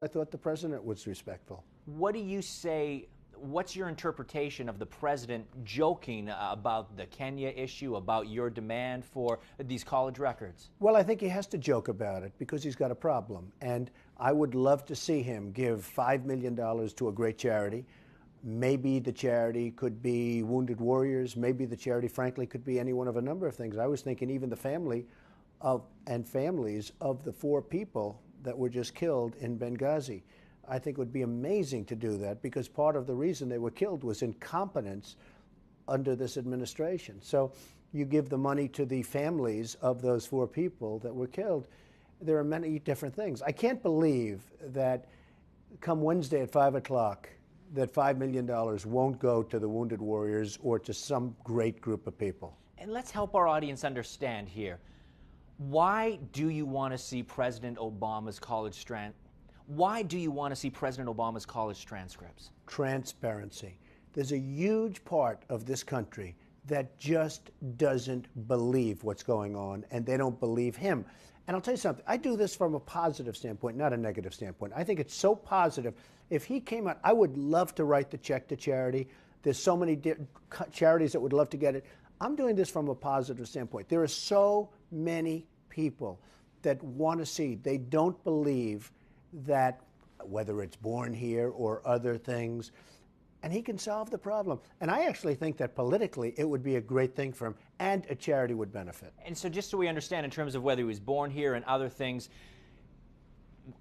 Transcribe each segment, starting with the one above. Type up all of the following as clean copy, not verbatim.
I thought the president was respectful. What do you say? What's your interpretation of the president joking about the Kenya issue, about your demand for these college records? Well, I think he has to joke about it because he's got a problem. And I would love to see him give $5 million to a great charity. Maybe the charity could be Wounded Warriors. Maybe the charity, frankly, could be any one of a number of things. I was thinking even the family and families of the 4 people that were just killed in Benghazi. I think it would be amazing to do that because part of the reason they were killed was incompetence under this administration. So you give the money to the families of those 4 people that were killed. There are many different things. I can't believe that come Wednesday at 5 o'clock, that $5 million won't go to the Wounded Warriors or to some great group of people. And let's help our audience understand here. Why do you want to see President Obama's college Why do you want to see President Obama's college transcripts? Transparency. There's a huge part of this country that just doesn't believe what's going on, and they don't believe him. And I'll tell you something, I do this from a positive standpoint, not a negative standpoint. I think it's so positive. If he came out, I would love to write the check to charity. There's so many charities that would love to get it. I'm doing this from a positive standpoint. There are so many people that want to see, they don't believe that whether it's born here or other things, and he can solve the problem. And I actually think that politically it would be a great thing for him, and a charity would benefit. And so just so we understand in terms of whether he was born here and other things,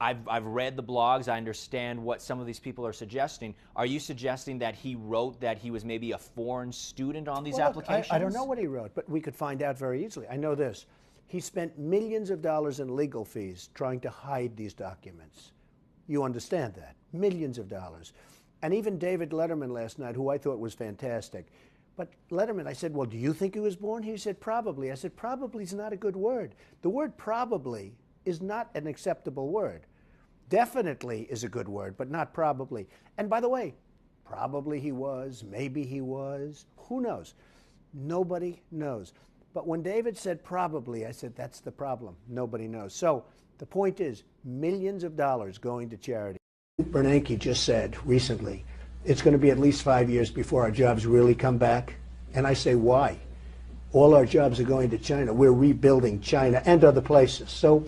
I've read the blogs, I understand what some of these people are suggesting. Are you suggesting that he wrote that he was maybe a foreign student on these applications? I don't know what he wrote, but we could find out very easily. I know this. He spent millions of dollars in legal fees trying to hide these documents. You understand that? Millions of dollars. And even David Letterman last night, who I thought was fantastic. But Letterman, I said, well, do you think he was born? He said, probably. I said, probably is not a good word. The word probably is not an acceptable word. Definitely is a good word, but not probably. And by the way, probably he was, maybe he was, who knows? Nobody knows. But when David said probably, I said, that's the problem. Nobody knows. So the point is, millions of dollars going to charity. Bernanke just said recently, it's going to be at least 5 years before our jobs really come back. And I say, why? All our jobs are going to China. We're rebuilding China and other places. So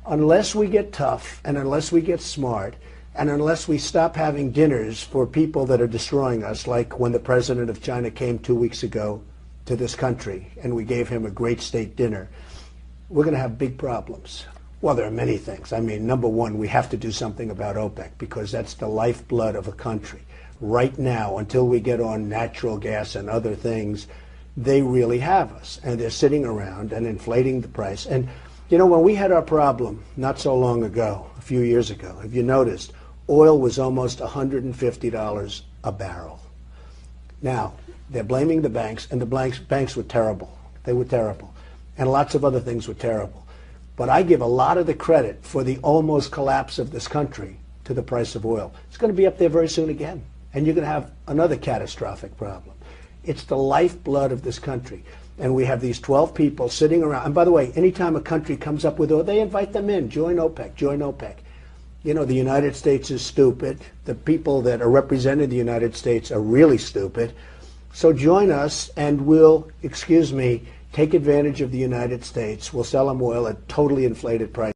unless we get tough and unless we get smart and unless we stop having dinners for people that are destroying us, like when the president of China came 2 weeks ago to this country and we gave him a great state dinner, we're going to have big problems. Well, there are many things. I mean, number one, we have to do something about OPEC because that's the lifeblood of a country. Right now, until we get on natural gas and other things, they really have us. And they're sitting around and inflating the price. And, you know, when we had our problem not so long ago, a few years ago, if you noticed, oil was almost $150 a barrel. Now, they're blaming the banks, and the banks were terrible. They were terrible. And lots of other things were terrible. But I give a lot of the credit for the almost collapse of this country to the price of oil. It's going to be up there very soon again. And you're going to have another catastrophic problem. It's the lifeblood of this country. And we have these 12 people sitting around. And by the way, anytime a country comes up with oil, they invite them in. Join OPEC, join OPEC. You know, the United States is stupid. The people that are representing the United States are really stupid. So join us and we'll, excuse me, take advantage of the United States. We'll sell them oil at totally inflated price.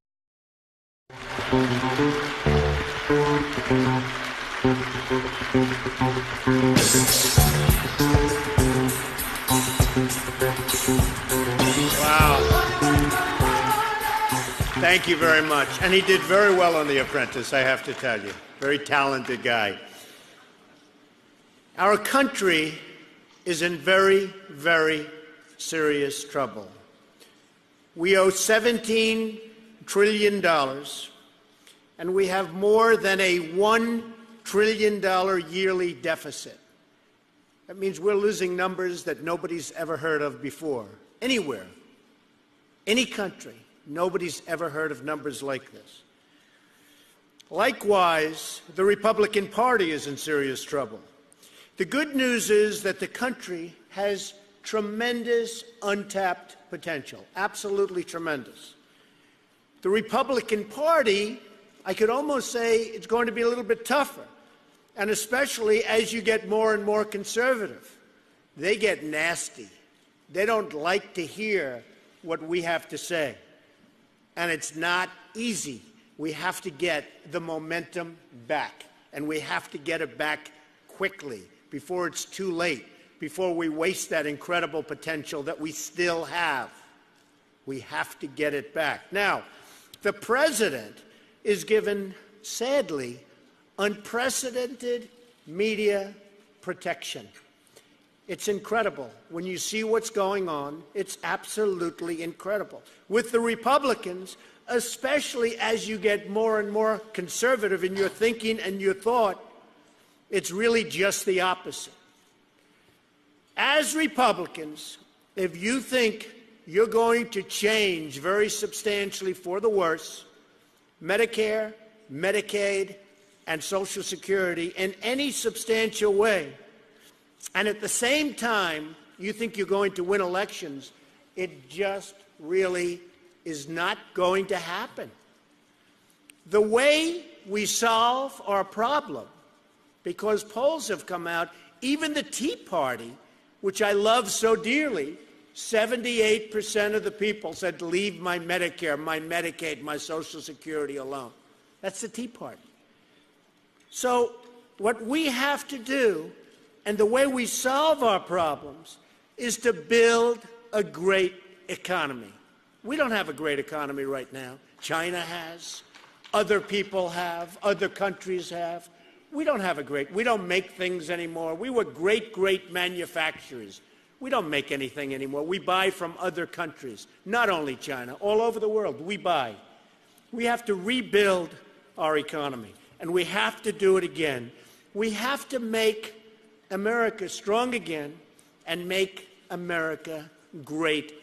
Wow. Thank you very much. And he did very well on The Apprentice, I have to tell you. Very talented guy. Our country is in very, very serious trouble. We owe $17 trillion, and we have more than a $1 trillion yearly deficit. That means we're losing numbers that nobody's ever heard of before. Anywhere, any country, nobody's ever heard of numbers like this. Likewise, the Republican Party is in serious trouble. The good news is that the country has tremendous untapped potential, absolutely tremendous. The Republican Party I could almost say it's going to be a little bit tougher, and especially as you get more and more conservative. They get nasty. They don't like to hear what we have to say, and it's not easy. We have to get the momentum back, and we have to get it back quickly before it's too late, before we waste that incredible potential that we still have. We have to get it back. Now, the president is given, sadly, unprecedented media protection. It's incredible. When you see what's going on, it's absolutely incredible. With the Republicans, especially as you get more and more conservative in your thinking and your thought, it's really just the opposite. As Republicans, if you think you're going to change very substantially for the worse Medicare, Medicaid, and Social Security in any substantial way, and at the same time you think you're going to win elections, it just really is not going to happen. The way we solve our problem, because polls have come out, even the Tea Party, which I love so dearly, 78% of the people said, leave my Medicare, my Medicaid, my Social Security alone. That's the Tea Party. So what we have to do, and the way we solve our problems, is to build a great economy. We don't have a great economy right now. China has. Other people have. Other countries have. We don't have we don't make things anymore. We were great manufacturers. We don't make anything anymore. We buy from other countries, not only China, all over the world. We buy. We have to rebuild our economy, and we have to do it again. We have to make America strong again and make America great